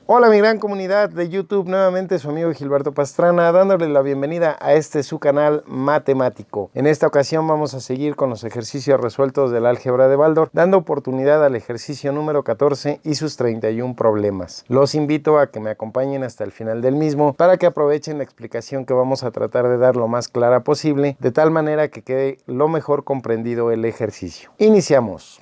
Hola mi gran comunidad de YouTube, nuevamente su amigo Gilberto Pastrana, dándole la bienvenida a su canal matemático. En esta ocasión vamos a seguir con los ejercicios resueltos del álgebra de Baldor, dando oportunidad al ejercicio número 14 y sus 31 problemas. Los invito a que me acompañen hasta el final del mismo para que aprovechen la explicación que vamos a tratar de dar lo más clara posible, de tal manera que quede lo mejor comprendido el ejercicio. Iniciamos.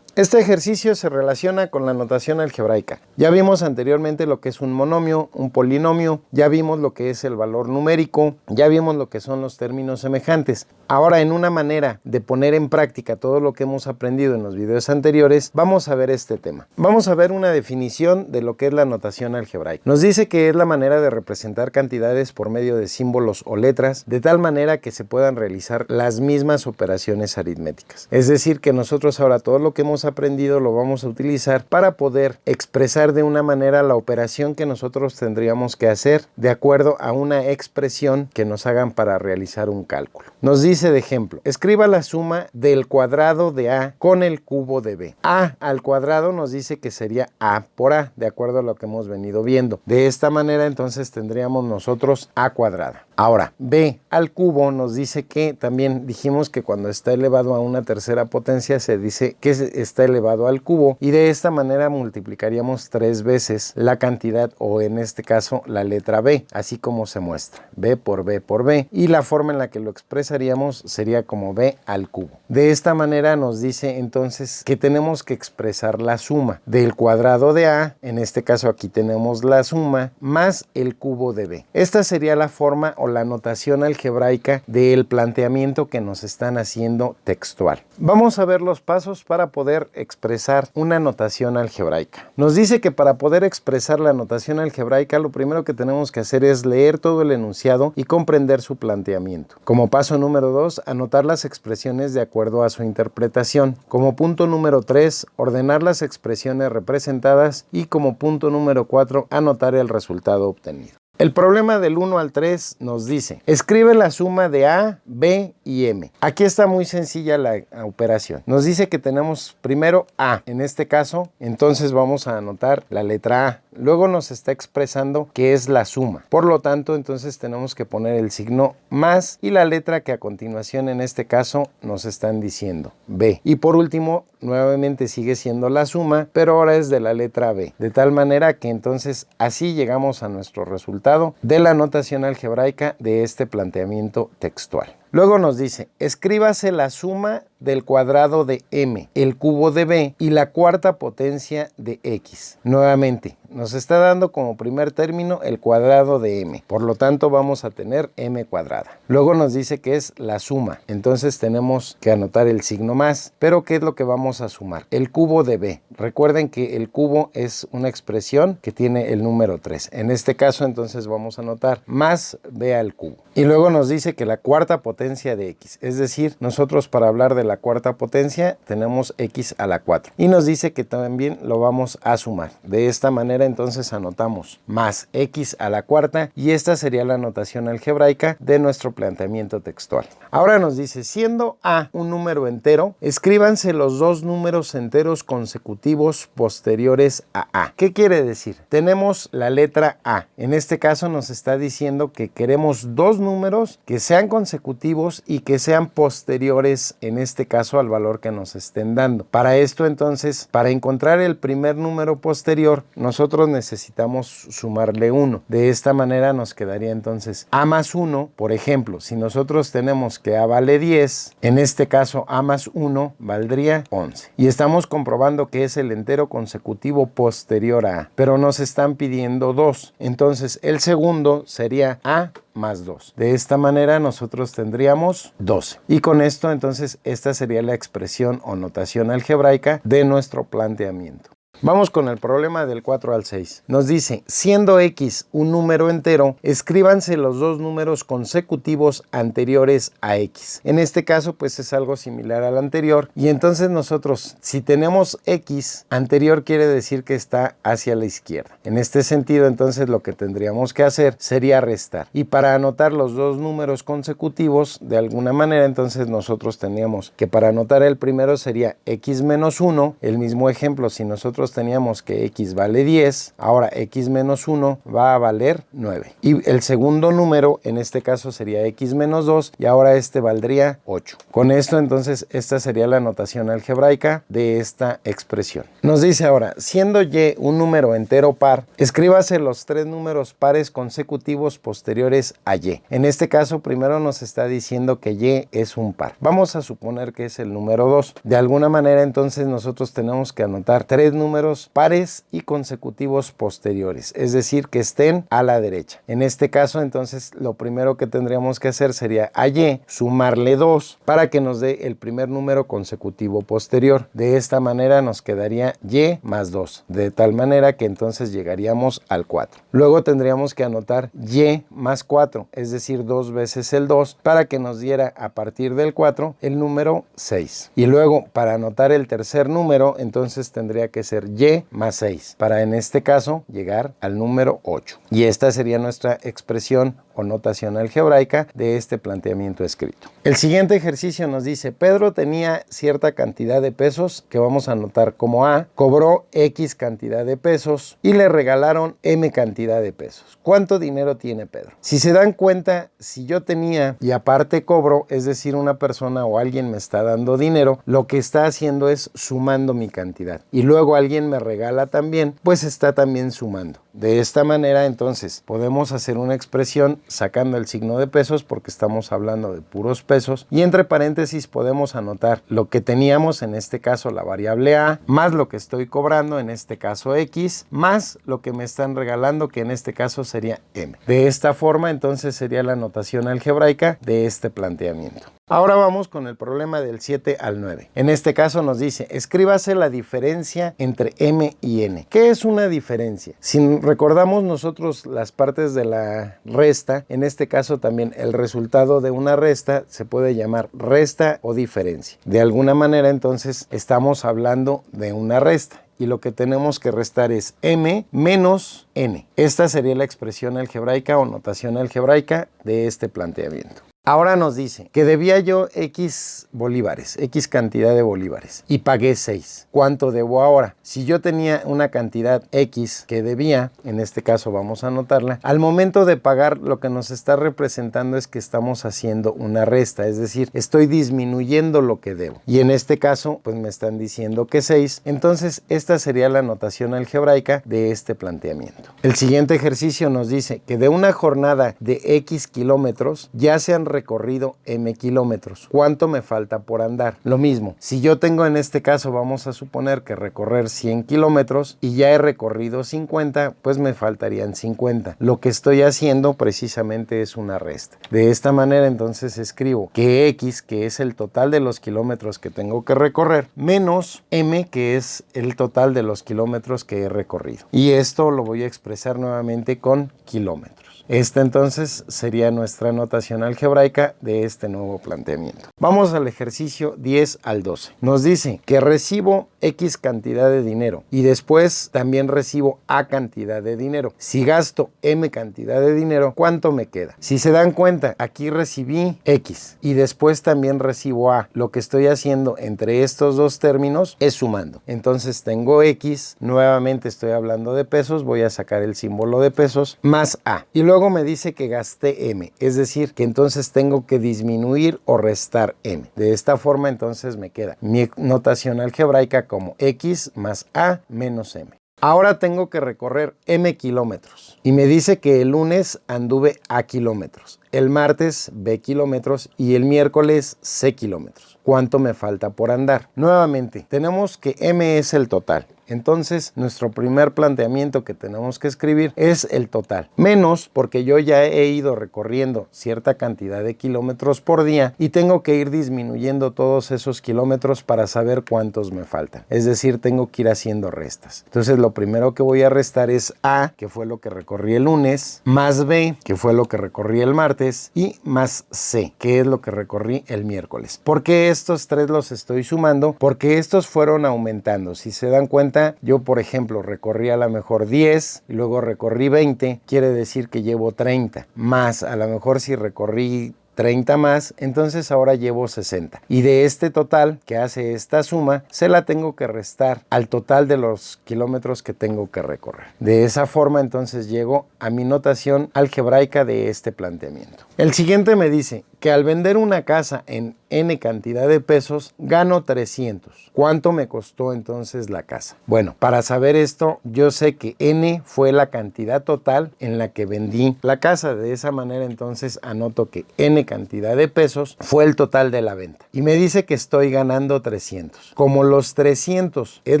Este ejercicio se relaciona con la notación algebraica. Ya vimos anteriormente lo que es un monomio, un polinomio, ya vimos lo que es el valor numérico, ya vimos lo que son los términos semejantes. Ahora, en una manera de poner en práctica todo lo que hemos aprendido en los videos anteriores, vamos a ver este tema. Vamos a ver una definición de lo que es la notación algebraica. Nos dice que es la manera de representar cantidades por medio de símbolos o letras, de tal manera que se puedan realizar las mismas operaciones aritméticas. Es decir, que nosotros ahora todo lo que hemos aprendido lo vamos a utilizar para poder expresar de una manera la operación que nosotros tendríamos que hacer de acuerdo a una expresión que nos hagan para realizar un cálculo. Nos dice de ejemplo, escriba la suma del cuadrado de A con el cubo de B. A al cuadrado nos dice que sería A por A, de acuerdo a lo que hemos venido viendo. De esta manera entonces tendríamos nosotros A cuadrada. Ahora, B al cubo nos dice que también dijimos que cuando está elevado a una tercera potencia se dice que está elevado al cubo, y de esta manera multiplicaríamos 3 veces la cantidad, o en este caso la letra B, así como se muestra, B por B por B, y la forma en la que lo expresaríamos sería como B al cubo. De esta manera nos dice entonces que tenemos que expresar la suma del cuadrado de A, en este caso aquí tenemos la suma, más el cubo de B. Esta sería la forma o la notación algebraica del planteamiento que nos están haciendo textual. Vamos a ver los pasos para poder expresar una notación algebraica. Nos dice que para poder expresar la notación algebraica, lo primero que tenemos que hacer es leer todo el enunciado y comprender su planteamiento. Como paso número 2, anotar las expresiones de acuerdo a su interpretación. Como punto número 3, ordenar las expresiones representadas, y como punto número 4, anotar el resultado obtenido. El problema del 1 al 3 nos dice, escribe la suma de A, B y M. Aquí está muy sencilla la operación. Nos dice que tenemos primero A. En este caso, entonces vamos a anotar la letra A. Luego nos está expresando que es la suma. Por lo tanto, entonces tenemos que poner el signo más y la letra que a continuación en este caso nos están diciendo, B. Y por último, nuevamente sigue siendo la suma, pero ahora es de la letra B. De tal manera que entonces así llegamos a nuestro resultado de la notación algebraica de este planteamiento textual. Luego nos dice, escríbase la suma del cuadrado de M, el cubo de B y la cuarta potencia de X. Nuevamente, nos está dando como primer término el cuadrado de M. Por lo tanto, vamos a tener M cuadrada. Luego nos dice que es la suma. Entonces tenemos que anotar el signo más. Pero ¿qué es lo que vamos a sumar? El cubo de B. Recuerden que el cubo es una expresión que tiene el número 3. En este caso, entonces vamos a anotar más B al cubo. Y luego nos dice que la cuarta potencia de X. Es decir, nosotros para hablar de la cuarta potencia tenemos X a la 4. Y nos dice que también lo vamos a sumar. De esta manera entonces anotamos más X a la cuarta, y esta sería la notación algebraica de nuestro planteamiento textual. Ahora nos dice, siendo A un número entero, escríbanse los dos números enteros consecutivos posteriores a A. ¿Qué quiere decir? Tenemos la letra A. En este caso nos está diciendo que queremos dos números que sean consecutivos y que sean posteriores, en este caso al valor que nos estén dando. Para esto entonces, para encontrar el primer número posterior, nosotros necesitamos sumarle 1. De esta manera nos quedaría entonces A más 1. Por ejemplo, si nosotros tenemos que A vale 10, en este caso A más 1 valdría 11. Y estamos comprobando que es el entero consecutivo posterior a A, pero nos están pidiendo 2. Entonces el segundo sería A más 2. De esta manera nosotros tendríamos 12. Y con esto entonces esta sería la expresión o notación algebraica de nuestro planteamiento. Vamos con el problema del 4 al 6. Nos dice, siendo X un número entero, escríbanse los dos números consecutivos anteriores a X. En este caso, pues es algo similar al anterior. Y entonces nosotros, si tenemos X, anterior quiere decir que está hacia la izquierda. En este sentido, entonces lo que tendríamos que hacer sería restar. Y para anotar los dos números consecutivos, de alguna manera, entonces nosotros teníamos que para anotar el primero sería X menos 1. El mismo ejemplo, si nosotros nosotros teníamos que x vale 10, ahora x menos 1 va a valer 9. Y el segundo número en este caso sería x menos 2 y ahora este valdría 8. Con esto entonces esta sería la notación algebraica de esta expresión. Nos dice ahora, siendo y un número entero par, escríbase los tres números pares consecutivos posteriores a y. En este caso primero nos está diciendo que y es un par. Vamos a suponer que es el número 2. De alguna manera entonces nosotros tenemos que anotar tres números pares y consecutivos posteriores, es decir, que estén a la derecha. En este caso entonces lo primero que tendríamos que hacer sería a y sumarle 2 para que nos dé el primer número consecutivo posterior. De esta manera nos quedaría y más 2, de tal manera que entonces llegaríamos al 4. Luego tendríamos que anotar y más 4, es decir, 2 veces el 2 para que nos diera a partir del 4 el número 6. Y luego para anotar el tercer número entonces tendría que ser y más 6 para en este caso llegar al número 8. Y esta sería nuestra expresión o notación algebraica de este planteamiento escrito. El siguiente ejercicio nos dice, Pedro tenía cierta cantidad de pesos que vamos a anotar como A, cobró X cantidad de pesos y le regalaron M cantidad de pesos. ¿Cuánto dinero tiene Pedro? Si se dan cuenta, si yo tenía y aparte cobro, es decir, una persona o alguien me está dando dinero, lo que está haciendo es sumando mi cantidad. Y luego alguien me regala también, pues está también sumando. De esta manera entonces podemos hacer una expresión sacando el signo de pesos porque estamos hablando de puros pesos y entre paréntesis podemos anotar lo que teníamos, en este caso la variable A, más lo que estoy cobrando, en este caso X, más lo que me están regalando, que en este caso sería M. De esta forma entonces sería la notación algebraica de este planteamiento. Ahora vamos con el problema del 7 al 9. En este caso nos dice, escríbase la diferencia entre M y N. ¿Qué es una diferencia? Si recordamos nosotros las partes de la resta, en este caso también el resultado de una resta se puede llamar resta o diferencia. De alguna manera entonces estamos hablando de una resta. Y lo que tenemos que restar es M menos N. Esta sería la expresión algebraica o notación algebraica de este planteamiento. Ahora nos dice que debía yo X bolívares, X cantidad de bolívares y pagué 6. ¿Cuánto debo ahora? Si yo tenía una cantidad X que debía, en este caso vamos a anotarla, al momento de pagar lo que nos está representando es que estamos haciendo una resta, es decir, estoy disminuyendo lo que debo. Y en este caso, pues me están diciendo que 6, entonces esta sería la notación algebraica de este planteamiento. El siguiente ejercicio nos dice que de una jornada de X kilómetros ya se han recorrido M kilómetros. ¿Cuánto me falta por andar? Lo mismo, si yo tengo en este caso, vamos a suponer que recorrer 100 kilómetros y ya he recorrido 50, pues me faltarían 50. Lo que estoy haciendo precisamente es una resta. De esta manera entonces escribo que X, que es el total de los kilómetros que tengo que recorrer, menos M, que es el total de los kilómetros que he recorrido. Y esto lo voy a expresar nuevamente con kilómetros. Esta entonces sería nuestra notación algebraica de este nuevo planteamiento. Vamos al ejercicio 10 al 12. Nos dice que recibo X cantidad de dinero y después también recibo A cantidad de dinero. Si gasto M cantidad de dinero, ¿cuánto me queda? Si se dan cuenta, aquí recibí X y después también recibo A. Lo que estoy haciendo entre estos dos términos es sumando. Entonces tengo X, nuevamente estoy hablando de pesos, voy a sacar el símbolo de pesos, más A. Y luego me dice que gasté M, es decir, que entonces tengo que disminuir o restar M. De esta forma entonces me queda mi notación algebraica como X más A menos M. Ahora tengo que recorrer M kilómetros y me dice que el lunes anduve A kilómetros, el martes B kilómetros y el miércoles C kilómetros. ¿Cuánto me falta por andar? Nuevamente, tenemos que M es el total. Entonces, nuestro primer planteamiento que tenemos que escribir es el total. Menos porque yo ya he ido recorriendo cierta cantidad de kilómetros por día y tengo que ir disminuyendo todos esos kilómetros para saber cuántos me faltan. Es decir, tengo que ir haciendo restas. Entonces, lo primero que voy a restar es A, que fue lo que recorrí el lunes, más B, que fue lo que recorrí el martes, y más C, que es lo que recorrí el miércoles. ¿Por qué estos tres los estoy sumando? Porque estos fueron aumentando. Si se dan cuenta, yo, por ejemplo, recorrí a lo mejor 10 y luego recorrí 20, quiere decir que llevo 30, más a lo mejor si recorrí 30 más, entonces ahora llevo 60. Y de este total que hace esta suma, se la tengo que restar al total de los kilómetros que tengo que recorrer. De esa forma, entonces llego a mi notación algebraica de este planteamiento. El siguiente me dice que al vender una casa en N cantidad de pesos, gano 300. ¿Cuánto me costó entonces la casa? Bueno, para saber esto, yo sé que N fue la cantidad total en la que vendí la casa. De esa manera, entonces, anoto que N cantidad de pesos fue el total de la venta. Y me dice que estoy ganando 300. Como los 300 es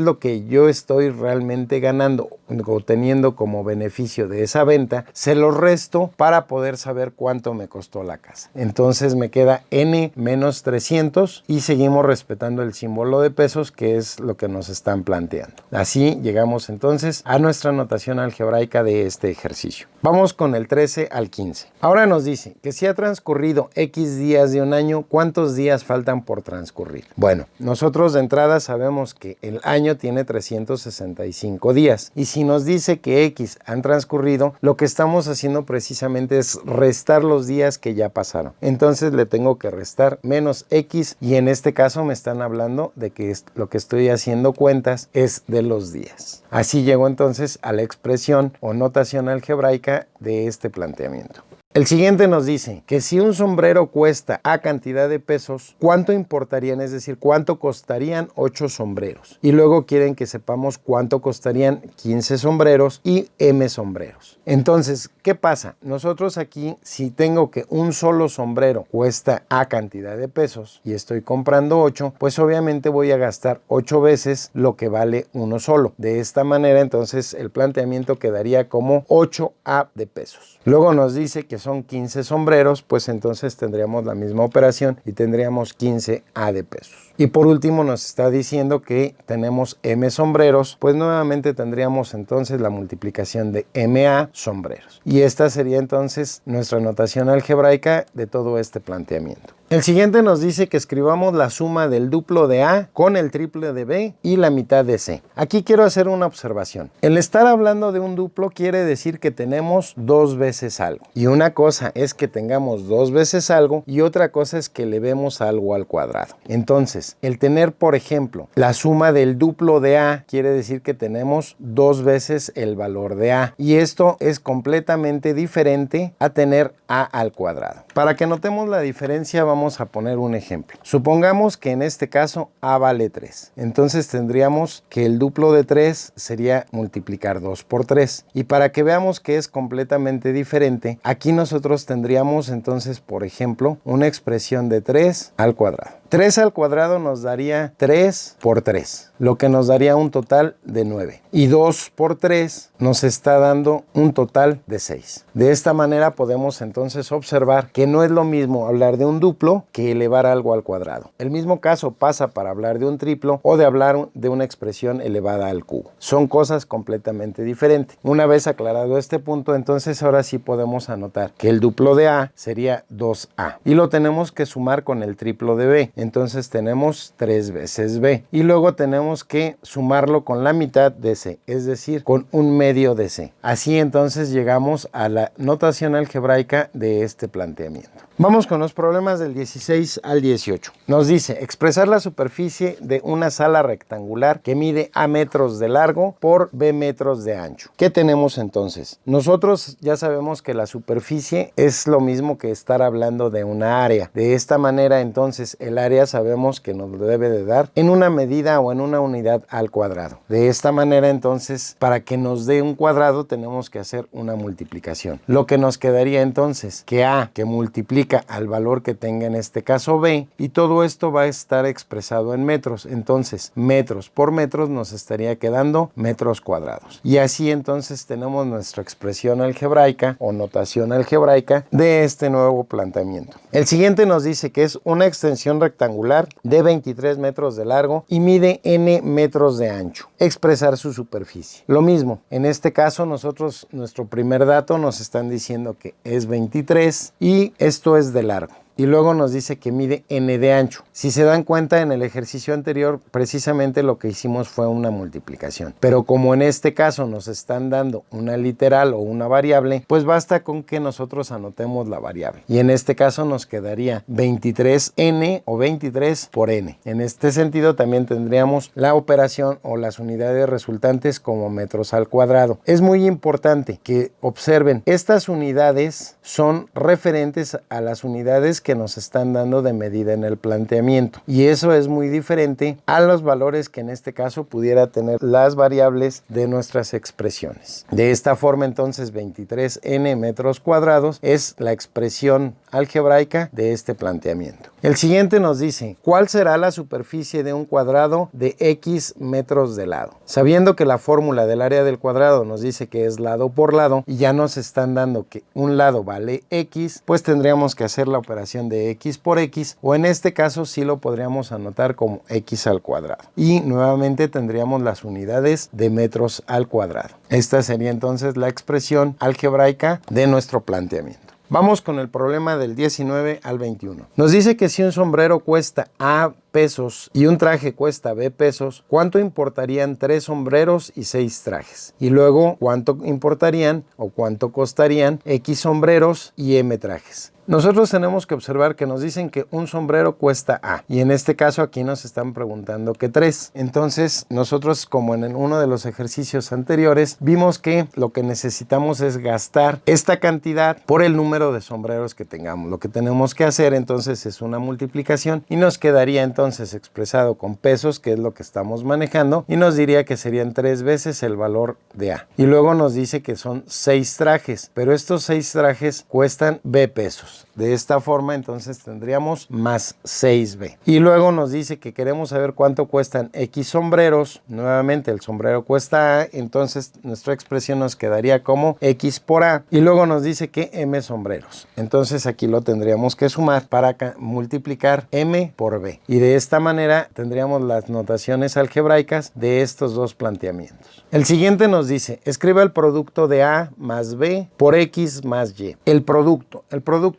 lo que yo estoy realmente ganando o teniendo como beneficio de esa venta, se lo resto para poder saber cuánto me costó la casa. Entonces me queda N menos 300 y seguimos respetando el símbolo de pesos, que es lo que nos están planteando. Así llegamos entonces a nuestra notación algebraica de este ejercicio. Vamos con el 13 al 15. Ahora nos dice que si ha transcurrido X días de un año, ¿cuántos días faltan por transcurrir? Bueno, nosotros de entrada sabemos que el año tiene 365 días y si nos dice que X han transcurrido, lo que estamos haciendo precisamente es restar los días que ya pasaron. Entonces le tengo que restar menos X y en este caso me están hablando de que lo que estoy haciendo cuentas es de los días. Así llego entonces a la expresión o notación algebraica de este planteamiento. El siguiente nos dice que si un sombrero cuesta A cantidad de pesos, ¿cuánto importarían? Es decir, ¿cuánto costarían 8 sombreros? Y luego quieren que sepamos cuánto costarían 15 sombreros y M sombreros. Entonces, ¿qué pasa? Nosotros aquí, si tengo que un solo sombrero cuesta A cantidad de pesos y estoy comprando 8, pues obviamente voy a gastar 8 veces lo que vale uno solo. De esta manera, entonces, el planteamiento quedaría como 8A de pesos. Luego nos dice que son 15 sombreros, pues entonces tendríamos la misma operación y tendríamos 15A de pesos. Y por último nos está diciendo que tenemos M sombreros, pues nuevamente tendríamos entonces la multiplicación de MA sombreros. Y esta sería entonces nuestra notación algebraica de todo este planteamiento. El siguiente nos dice que escribamos la suma del duplo de A con el triple de B y la mitad de C. Aquí quiero hacer una observación. El estar hablando de un duplo quiere decir que tenemos 2 veces algo. Y una cosa es que tengamos 2 veces algo y otra cosa es que elevemos algo al cuadrado. Entonces, el tener, por ejemplo, la suma del duplo de A quiere decir que tenemos 2 veces el valor de A. Y esto es completamente diferente a tener A al cuadrado. Para que notemos la diferencia, vamos a poner un ejemplo. Supongamos que en este caso A vale 3. Entonces tendríamos que el duplo de 3 sería multiplicar 2 por 3. Y para que veamos que es completamente diferente, aquí nosotros tendríamos entonces, por ejemplo, una expresión de 3 al cuadrado. 3 al cuadrado nos daría 3 por 3, lo que nos daría un total de 9. Y 2 por 3 nos está dando un total de 6. De esta manera podemos entonces observar que no es lo mismo hablar de un duplo que elevar algo al cuadrado. El mismo caso pasa para hablar de un triplo o de hablar de una expresión elevada al cubo. Son cosas completamente diferentes. Una vez aclarado este punto, entonces ahora sí podemos anotar que el duplo de A sería 2A. Y lo tenemos que sumar con el triplo de B. Entonces tenemos 3 veces B. Y luego tenemos que sumarlo con la mitad de C, es decir, con un medio de C. Así entonces llegamos a la notación algebraica de este planteamiento. Vamos con los problemas del 16 al 18. Nos dice expresar la superficie de una sala rectangular que mide A metros de largo por B metros de ancho. ¿Qué tenemos entonces? Nosotros ya sabemos que la superficie es lo mismo que estar hablando de una área. De esta manera entonces el área sabemos que nos lo debe de dar en una medida o en una unidad al cuadrado. De esta manera entonces para que nos dé un cuadrado tenemos que hacer una multiplicación. Lo que nos quedaría entonces que A que multiplica al valor que tenga en este caso B y todo esto va a estar expresado en metros. Entonces metros por metros nos estaría quedando metros cuadrados. Y así entonces tenemos nuestra expresión algebraica o notación algebraica de este nuevo planteamiento. El siguiente nos dice que es una extensión rectangular de 23 metros de largo y mide N metros de ancho. Expresar su superficie. Lo mismo, en este caso nosotros, nuestro primer dato nos están diciendo que es 23 y esto es de largo. y luego nos dice que mide n de ancho. Si se dan cuenta, en el ejercicio anterior precisamente lo que hicimos fue una multiplicación, pero como en este caso nos están dando una literal o una variable, pues basta con que nosotros anotemos la variable, y en este caso nos quedaría 23n o 23 por n. En este sentido también tendríamos la operación o las unidades resultantes como metros al cuadrado. Es muy importante que observen, estas unidades son referentes a las unidades que nos están dando de medida en el planteamiento, y eso es muy diferente a los valores que en este caso pudiera tener las variables de nuestras expresiones. De esta forma entonces 23n metros cuadrados es la expresión algebraica de este planteamiento. El siguiente nos dice, ¿cuál será la superficie de un cuadrado de x metros de lado? Sabiendo que la fórmula del área del cuadrado nos dice que es lado por lado y ya nos están dando que un lado vale x, pues tendríamos que hacer la operación de x por x, o en este caso sí lo podríamos anotar como x al cuadrado. Y nuevamente tendríamos las unidades de metros al cuadrado. Esta sería entonces la expresión algebraica de nuestro planteamiento. Vamos con el problema del 19 al 21. Nos dice que si un sombrero cuesta A pesos y un traje cuesta B pesos, ¿cuánto importarían 3 sombreros y 6 trajes? Y luego, ¿cuánto importarían o cuánto costarían X sombreros y M trajes? Nosotros tenemos que observar que nos dicen que un sombrero cuesta A, y en este caso aquí nos están preguntando que 3. Entonces nosotros, como en uno de los ejercicios anteriores, vimos que lo que necesitamos es gastar esta cantidad por el número de sombreros que tengamos. Lo que tenemos que hacer entonces es una multiplicación y nos quedaría entonces expresado con pesos, que es lo que estamos manejando, y nos diría que serían 3 veces el valor de A. Y luego nos dice que son 6 trajes, pero estos 6 trajes cuestan B pesos. De esta forma entonces tendríamos más 6b. Y luego nos dice que queremos saber cuánto cuestan X sombreros. Nuevamente el sombrero cuesta A, entonces nuestra expresión nos quedaría como X por A. Y luego nos dice que M sombreros. Entonces aquí lo tendríamos que sumar para multiplicar M por B. Y de esta manera tendríamos las notaciones algebraicas de estos dos planteamientos. El siguiente nos dice, escriba el producto de A más B por X más Y. El producto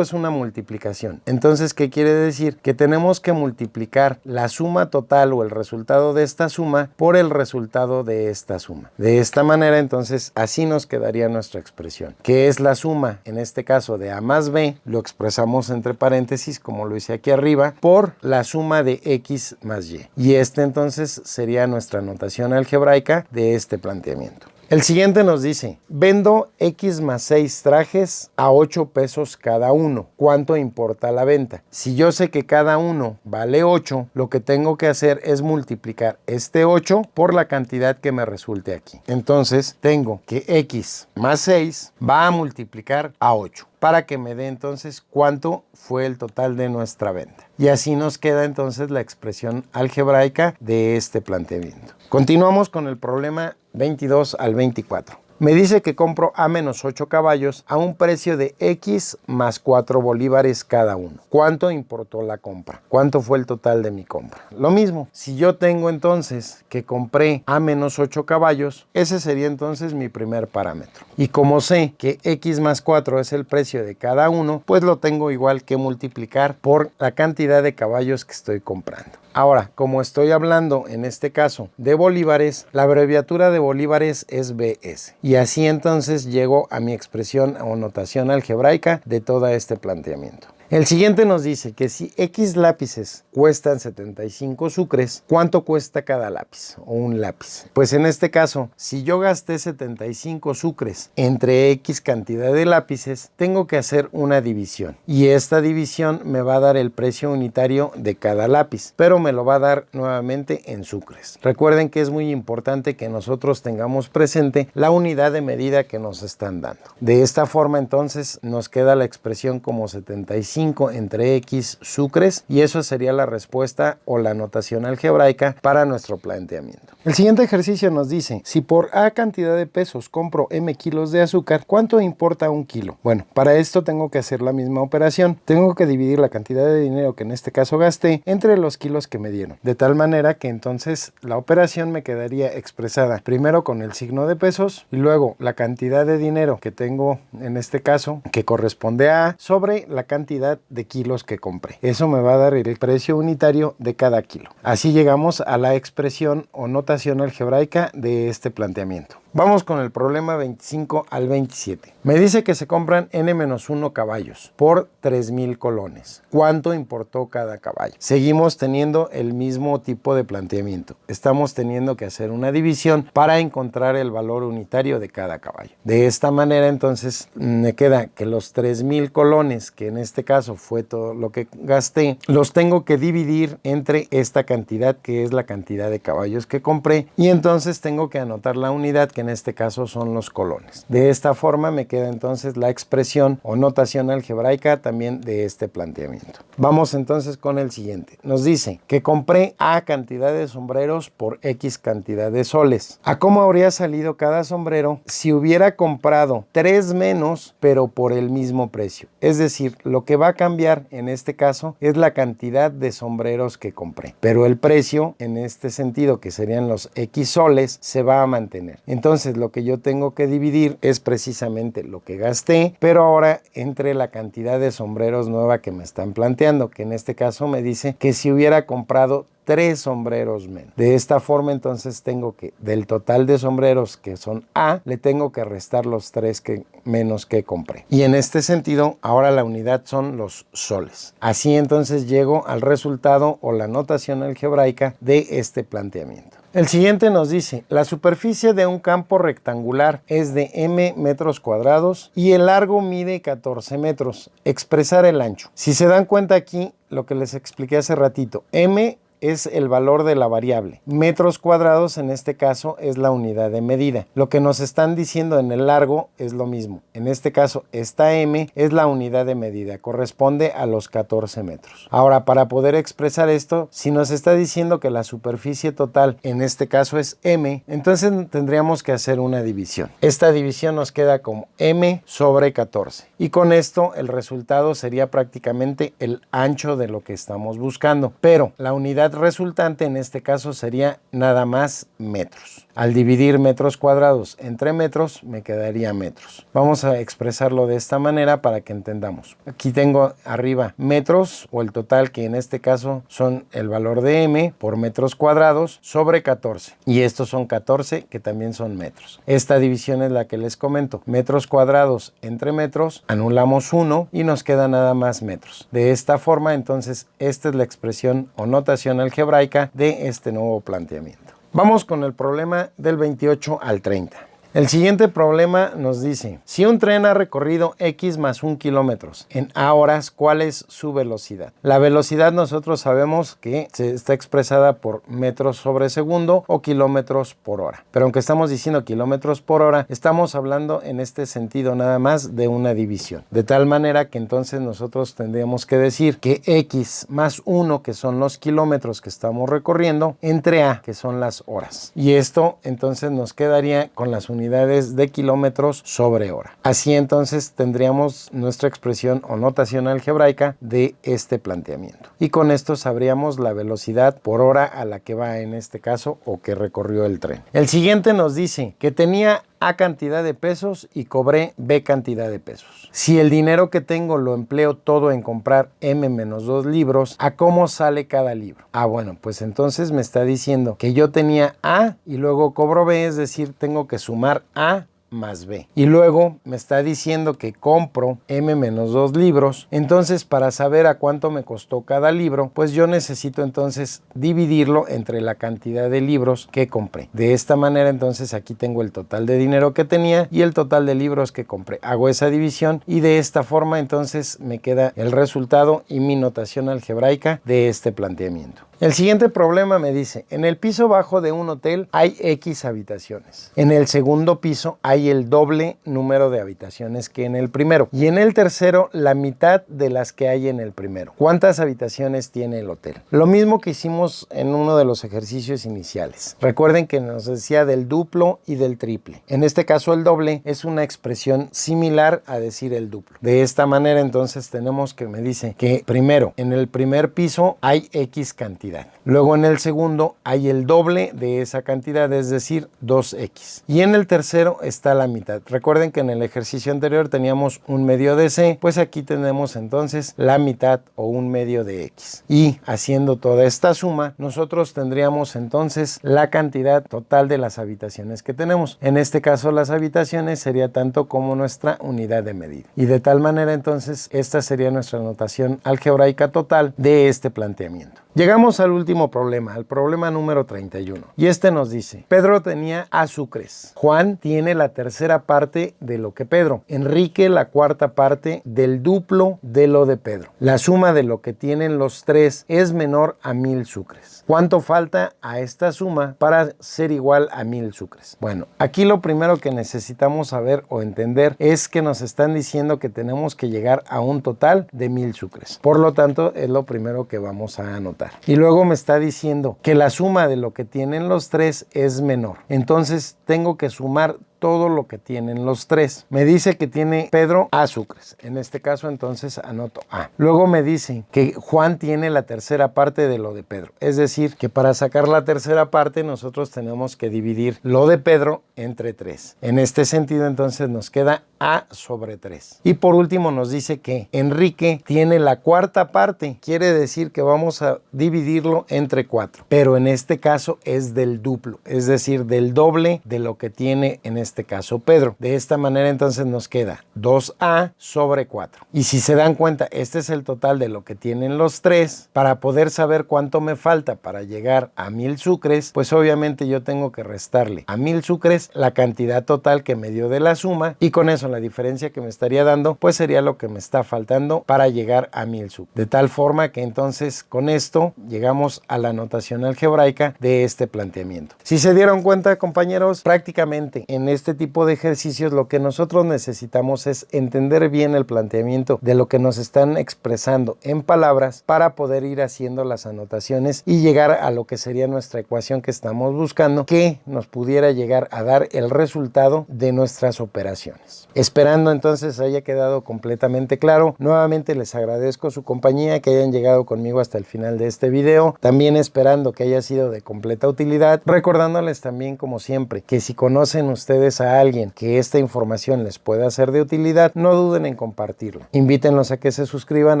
es una multiplicación. Entonces, ¿qué quiere decir? Que tenemos que multiplicar la suma total o el resultado de esta suma por el resultado de esta suma. De esta manera, entonces, así nos quedaría nuestra expresión, que es la suma, en este caso, de A más B, lo expresamos entre paréntesis, como lo hice aquí arriba, por la suma de X más Y. Y entonces sería nuestra notación algebraica de este planteamiento. El siguiente nos dice, vendo X más 6 trajes a 8 pesos cada uno. ¿Cuánto importa la venta? Si yo sé que cada uno vale 8, lo que tengo que hacer es multiplicar este 8 por la cantidad que me resulte aquí. Entonces tengo que X más 6 va a multiplicar a 8. Para que me dé entonces cuánto fue el total de nuestra venta. Y así nos queda entonces la expresión algebraica de este planteamiento. Continuamos con el problema 22 al 24. Me dice que compro A menos 8 caballos a un precio de X más 4 bolívares cada uno. ¿Cuánto importó la compra? ¿Cuánto fue el total de mi compra? Lo mismo, si yo tengo entonces que compré A menos 8 caballos, ese sería entonces mi primer parámetro. Y como sé que X más 4 es el precio de cada uno, pues lo tengo igual que multiplicar por la cantidad de caballos que estoy comprando. Ahora, como estoy hablando en este caso de bolívares, la abreviatura de bolívares es BS. Y así entonces llego a mi expresión o notación algebraica de todo este planteamiento. El siguiente nos dice que si X lápices cuestan 75 sucres, ¿cuánto cuesta cada lápiz o un lápiz? Pues en este caso, si yo gasté 75 sucres entre X cantidad de lápices, tengo que hacer una división. Y esta división me va a dar el precio unitario de cada lápiz, pero me lo va a dar nuevamente en sucres. Recuerden que es muy importante que nosotros tengamos presente la unidad de medida que nos están dando. De esta forma entonces nos queda la expresión como 75 entre X sucres, y eso sería la respuesta o la notación algebraica para nuestro planteamiento. El siguiente ejercicio nos dice, si por A cantidad de pesos compro M kilos de azúcar, ¿cuánto importa un kilo? Bueno, para esto tengo que hacer la misma operación. Tengo que dividir la cantidad de dinero que en este caso gasté entre los kilos que me dieron, de tal manera que entonces la operación me quedaría expresada primero con el signo de pesos y luego la cantidad de dinero que tengo en este caso que corresponde a A sobre la cantidad cantidad de kilos que compré. Eso me va a dar el precio unitario de cada kilo. Así llegamos a la expresión o notación algebraica de este planteamiento. Vamos con el problema 25 al 27. Me dice que se compran N-1 caballos por 3,000 colones. ¿Cuánto importó cada caballo? Seguimos teniendo el mismo tipo de planteamiento. Estamos teniendo que hacer una división para encontrar el valor unitario de cada caballo. De esta manera, entonces, me queda que los 3,000 colones, que en este caso fue todo lo que gasté, los tengo que dividir entre esta cantidad, que es la cantidad de caballos que compré, y entonces tengo que anotar la unidad, que en este caso son los colones. De esta forma me queda entonces la expresión o notación algebraica también de este planteamiento. Vamos entonces con el siguiente. Nos dice que compré A cantidad de sombreros por X cantidad de soles. ¿A cómo habría salido cada sombrero si hubiera comprado 3 menos pero por el mismo precio? Es decir, lo que va a cambiar en este caso es la cantidad de sombreros que compré, pero el precio en este sentido, que serían los X soles, se va a mantener. Entonces lo que yo tengo que dividir es precisamente lo que gasté, pero ahora entre la cantidad de sombreros nueva que me están planteando, que en este caso me dice que si hubiera comprado 3 sombreros menos. De esta forma entonces tengo que del total de sombreros que son A, le tengo que restar los 3 menos que compré. Y en este sentido ahora la unidad son los soles. Así entonces llego al resultado o la notación algebraica de este planteamiento. El siguiente nos dice, la superficie de un campo rectangular es de m metros cuadrados y el largo mide 14 metros. Expresar el ancho. Si se dan cuenta aquí, lo que les expliqué hace ratito, m es el valor de la variable. Metros cuadrados en este caso es la unidad de medida. Lo que nos están diciendo en el largo es lo mismo. En este caso esta m es la unidad de medida, corresponde a los 14 metros. Ahora, para poder expresar esto, si nos está diciendo que la superficie total en este caso es m, entonces tendríamos que hacer una división. Esta división nos queda como m sobre 14 y con esto el resultado sería prácticamente el ancho de lo que estamos buscando, pero la unidad resultante en este caso sería nada más metros. Al dividir metros cuadrados entre metros me quedaría metros. Vamos a expresarlo de esta manera para que entendamos. Aquí tengo arriba metros o el total, que en este caso son el valor de m por metros cuadrados sobre 14 y estos son 14 que también son metros. Esta división es la que les comento. Metros cuadrados entre metros, anulamos 1 y nos queda nada más metros. De esta forma entonces esta es la expresión o notación algebraica de este nuevo planteamiento. Vamos con el problema del 28 al 30. El siguiente problema nos dice, si un tren ha recorrido X más 1 kilómetros en A horas, ¿cuál es su velocidad? La velocidad nosotros sabemos que está expresada por metros sobre segundo o kilómetros por hora. Pero aunque estamos diciendo kilómetros por hora, estamos hablando en este sentido nada más de una división. De tal manera que entonces nosotros tendríamos que decir que X más 1, que son los kilómetros que estamos recorriendo, entre A, que son las horas. Y esto entonces nos quedaría con las unidades de kilómetros sobre hora. Así entonces tendríamos nuestra expresión o notación algebraica de este planteamiento. Y con esto sabríamos la velocidad por hora a la que va en este caso o que recorrió el tren. El siguiente nos dice que tenía A cantidad de pesos y cobré B cantidad de pesos. Si el dinero que tengo lo empleo todo en comprar M menos 2 libros, ¿a cómo sale cada libro? Bueno, pues entonces me está diciendo que yo tenía A y luego cobro B, es decir, tengo que sumar A más B. Y luego me está diciendo que compro M menos 2 libros. Entonces, para saber a cuánto me costó cada libro, pues yo necesito entonces dividirlo entre la cantidad de libros que compré. De esta manera, entonces aquí tengo el total de dinero que tenía y el total de libros que compré. Hago esa división y de esta forma entonces me queda el resultado y mi notación algebraica de este planteamiento. El siguiente problema me dice, en el piso bajo de un hotel hay X habitaciones. En el segundo piso hay el doble número de habitaciones que en el primero. Y en el tercero, la mitad de las que hay en el primero. ¿Cuántas habitaciones tiene el hotel? Lo mismo que hicimos en uno de los ejercicios iniciales. Recuerden que nos decía del duplo y del triple. En este caso, el doble es una expresión similar a decir el duplo. De esta manera, entonces, tenemos que me dice que primero, en el primer piso hay X cantidad. cantidad. Luego en el segundo hay el doble de esa cantidad, es decir, 2x. Y en el tercero está la mitad. Recuerden que en el ejercicio anterior teníamos un medio de c, pues aquí tenemos entonces la mitad o un medio de x. Y haciendo toda esta suma, nosotros tendríamos entonces la cantidad total de las habitaciones que tenemos. En este caso las habitaciones sería tanto como nuestra unidad de medida. Y de tal manera entonces esta sería nuestra notación algebraica total de este planteamiento. Llegamos al último problema, al problema número 31. Y este nos dice, Pedro tenía A sucres. Juan tiene la tercera parte de lo que Pedro. Enrique la cuarta parte del duplo de lo de Pedro. La suma de lo que tienen los tres es menor a 1000 sucres. ¿Cuánto falta a esta suma para ser igual a 1000 sucres? Bueno, aquí lo primero que necesitamos saber o entender es que nos están diciendo que tenemos que llegar a un total de 1000 sucres. Por lo tanto, es lo primero que vamos a anotar. Y luego me está diciendo que la suma de lo que tienen los tres es menor. Entonces tengo que sumar todo lo que tienen los tres. Me dice que tiene Pedro A sucres. En este caso entonces anoto A. Luego me dice que Juan tiene la tercera parte de lo de Pedro. Es decir, que para sacar la tercera parte nosotros tenemos que dividir lo de Pedro entre 3. En este sentido entonces nos queda A sobre 3. Y por último nos dice que Enrique tiene la cuarta parte. Quiere decir que vamos a dividirlo entre 4. Pero en este caso es del duplo. Es decir, del doble de lo que tiene en este caso Pedro. De esta manera entonces nos queda 2a sobre 4. Y si se dan cuenta, este es el total de lo que tienen los tres. Para poder saber cuánto me falta para llegar a 1000 sucres, pues obviamente yo tengo que restarle a 1000 sucres la cantidad total que me dio de la suma, y con eso la diferencia que me estaría dando pues sería lo que me está faltando para llegar a 1000 sucres. De tal forma que entonces con esto llegamos a la notación algebraica de este planteamiento. Si se dieron cuenta, compañeros, prácticamente en este tipo de ejercicios lo que nosotros necesitamos es entender bien el planteamiento de lo que nos están expresando en palabras para poder ir haciendo las anotaciones y llegar a lo que sería nuestra ecuación que estamos buscando, que nos pudiera llegar a dar el resultado de nuestras operaciones. Esperando entonces haya quedado completamente claro, nuevamente les agradezco su compañía, que hayan llegado conmigo hasta el final de este video, también esperando que haya sido de completa utilidad, recordándoles también como siempre que si conocen ustedes a alguien que esta información les pueda ser de utilidad, no duden en compartirla. Invítenlos a que se suscriban,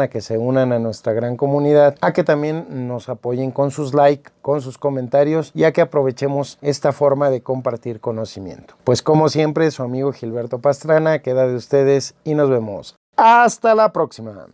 a que se unan a nuestra gran comunidad, a que también nos apoyen con sus likes, con sus comentarios, y a que aprovechemos esta forma de compartir conocimiento. Pues como siempre, su amigo Gilberto Pastrana queda de ustedes y nos vemos. ¡Hasta la próxima!